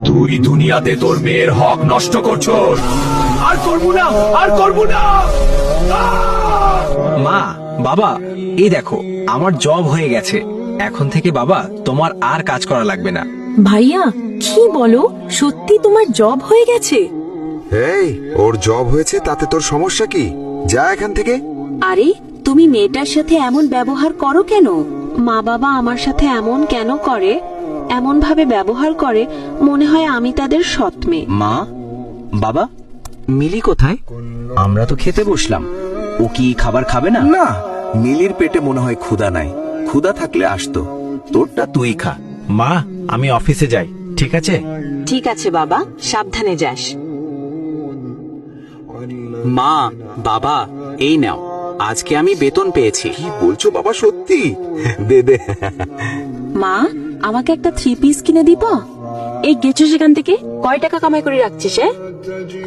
তুই দুনিয়াতে তোর মেয়ের হক নষ্ট করছস। আর করবো না, আর করবো না। মা, বাবা, এই দেখো আমার জব হয়ে গেছে। এখন থেকে বাবা তোমার আর কাজ করা লাগবে না। ভাইয়া, কি বলো? সত্যি তোমার জব হয়ে গেছে? এই, ওর জব হয়েছে তাতে তোর সমস্যা কি? যা এখান থেকে। আরে, তুমি মেয়েটার সাথে এমন ব্যবহার করো কেন? মা বাবা আমার সাথে এমন কেন করে? এমন ভাবে ব্যবহার করে মনে হয় আমি তাদের সৎ মেয়ে। মা, বাবা, মিলি কোথায়? আমরা তো খেতে বসলাম। ও কি খাবার খাবে না? না, মিলির পেটে মনে হয় ক্ষুধা নাই। ক্ষুধা থাকলে আসতো। তোরটা তুই খা। মা, আমি অফিসে যাই, ঠিক আছে? ঠিক আছে বাবা, সাবধানে যাস। মা, বাবা, এই নাও, আজকে আমি বেতন পেয়েছি। কি বলছো বাবা, সত্যি? দে দে। মা, আমাকে একটা 3 পিস কিনে দিবা? এই গেছো সেখান থেকে, কয় টাকা কামাই করে রাখছিস?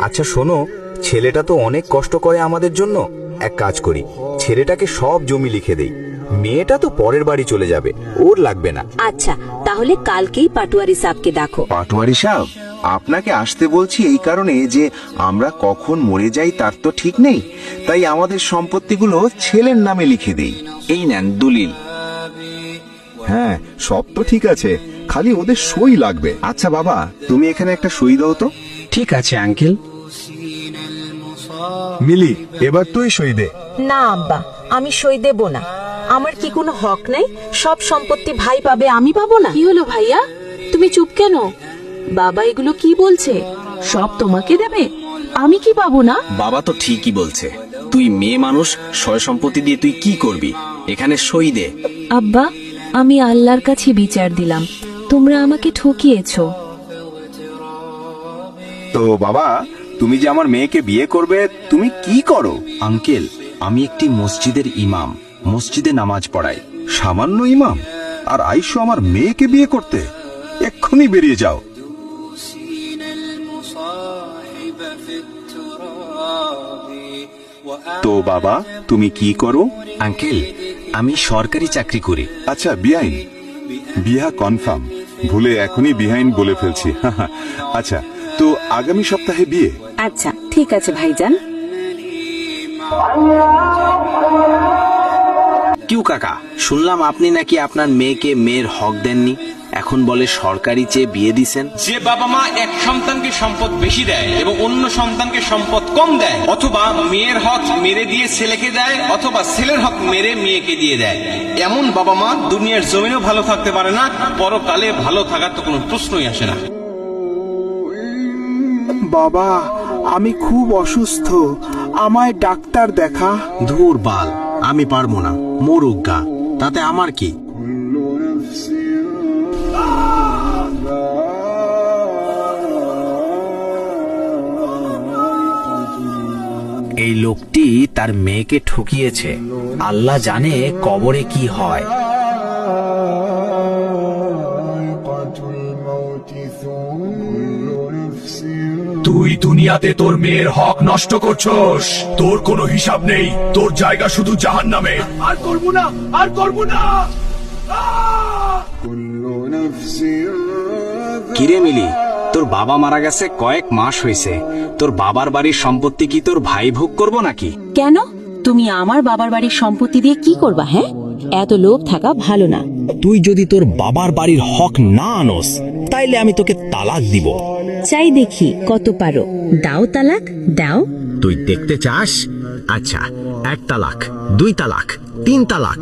আচ্ছা শোনো, ছেলেটা তো অনেক কষ্ট করে আমাদের জন্য। এক কাজ করি, ছেলেটাকে সব জমি লিখে দেই। মেয়েটা তো পরের বাড়ি চলে যাবে, ওর লাগবে না। আচ্ছা, তাহলে কালকেই পাটোয়ারি সাহেবকে ডাকো। পাটোয়ারি সাহেব, আপনাকে আসতে বলছি এই কারণে যে আমরা কখন মরে যাই তার তো ঠিক নেই। তাই আমাদের সম্পত্তিগুলো ছেলের নামে লিখে দেই। এই নেন দলিল। হ্যাঁ, সব তো ঠিক আছে, খালি ওদের সই লাগবে। আচ্ছা বাবা, তুমি এখানে একটা সই দাও তো। ঠিক আছে আঙ্কেল। মিলি, এবার তুই সই দে। না আব্বা, আমি সই দেব না। আমার কি কোনো হক নাই? সব সম্পত্তি ভাই পাবে, আমি পাবো না? কি হলো ভাইয়া, তুমি চুপ কেন? বাবা এগুলো কি বলছে? সব তোমাকে দেবে, আমি কি পাবো না? বাবা তো ঠিকই বলছে। তুই মেয়ে মানুষ, সয় সম্পত্তি দিয়ে তুই কি করবি? এখানে সই দে। আব্বা, আমি আল্লাহর কাছে বিচার দিলাম, তোমরা আমাকে ঠকিয়েছো। তো বাবা, তুমি যে আমার মেয়েকে বিয়ে করবে, তুমি কি করো? আঙ্কেল, আমি একটি মসজিদের ইমাম, মসজিদে নামাজ পড়াই। সামান্য ইমাম, আর আইসো আমার মেয়েকে বিয়ে করতে? এক্ষুনি বেরিয়ে যাও। তো বাবা, তুমি কি করো? আঙ্কেল, আমি সরকারি চাকরি করি। আচ্ছা বিআইন, বিয়া কনফার্ম। ভুলে এখনই বিহাইন বলে ফেলছি। আচ্ছা, তো আগামী সপ্তাহে বিয়ে? আচ্ছা ঠিক আছে ভাইজান। কিউ কাকা, শুনলাম আপনি নাকি আপনার মেয়েকে মেয়ের হক দেননি, এখন বলে সরকারি চেয়ে বিয়ে দিছেন। যে বাবা মা এক সন্তানকে সম্পদ বেশি দেয় এবং অন্য সন্তানকে সম্পদ কম দেয়, অথবা মেয়ের হক মেরে দিয়ে ছেলেকে দেয়, অথবা ছেলের হক মেরে মেয়েকে দিয়ে দেয়, এমন বাবা মা দুনিয়ার জমিনেও ভালো থাকতে পারে না, পরকালে ভালো থাকার তো কোনো প্রশ্নই আসে না। বাবা, আমি খুব অসুস্থ, আমায় ডাক্তার দেখা। ধুর বাল, আমি পারবো না, মরুক গা, তাতে আমার কি? এই লোকটি তার মেয়েকে ঠকিয়েছে। আল্লাহ জানে কবরে কি হয়। তুই দুনিয়াতে তোর মেয়ের হক নষ্ট করছস। তোর কোনো হিসাব নেই, তোর জায়গা শুধু জাহান্নামে। আর করবো না, আর করবো না। কিরে মিলি, তোর বাবা মারা গেছে কয়েক মাস হয়েছে, তোর বাবার বাড়ির সম্পত্তি কি তোর ভাই ভোগ করবো নাকি? কেন? তুমি আমার বাবার বাড়ির সম্পত্তি দিয়ে কি করবা? হ্যাঁ, এত লোভ থাকা ভালো না। তুই যদি তোর বাবার বাড়ির হক না আনস, তাইলে আমি তোকে তালাক দিব। চাই দেখি কত পারো, দাও তালাক দাও। তুই দেখতে চাস? আচ্ছা, 1 তালাক, 2 তালাক, 3 তালাক।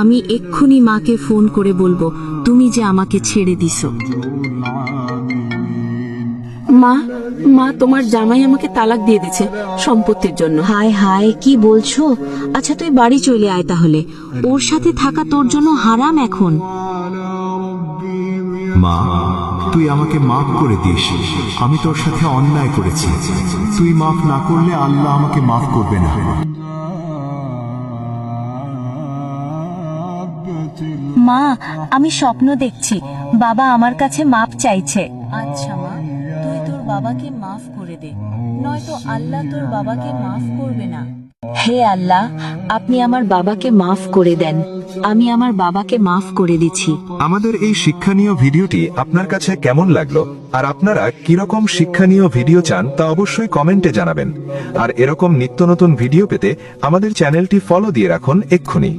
আমি এক্ষুনি মাকে ফোন করে বলবো তুমি যে আমাকে ছেড়ে দিছো। মা, মা, তোমার জামাই আমাকে তালাক দিয়ে দিছে সম্পত্তির জন্য। হায় হায়, কি বলছো? আচ্ছা তুই বাড়ি চলে আয় তাহলে, ওর সাথে থাকা তোর জন্য হারাম এখন। মা, তুই আমাকে মাফ করে দিস, আমি তোর সাথে অন্যায় করেছি। তুই মাফ না করলে আল্লাহ আমাকে মাফ করবে না। মা, আমি স্বপ্ন দেখছি, বাবা আমার কাছে মাপ চাইছে। আচ্ছা মা, তুই তোর বাবাকে মাফ করে দে, নয়তো আল্লাহ তোর বাবাকে মাফ করবে না। হে আল্লাহ, আপনি আমার বাবাকে মাফ করে দেন। আমি আমার বাবাকে মাফ করে দিচ্ছি। আমাদের এই শিক্ষণীয় ভিডিওটি আপনার কাছে কেমন লাগলো আর আপনারা কিরকম শিক্ষণীয় ভিডিও চান তা অবশ্যই কমেন্টে জানাবেন। আর এরকম নিত্য নতুন ভিডিও পেতে আমাদের চ্যানেলটি ফলো দিয়ে রাখুন এক্ষুনি।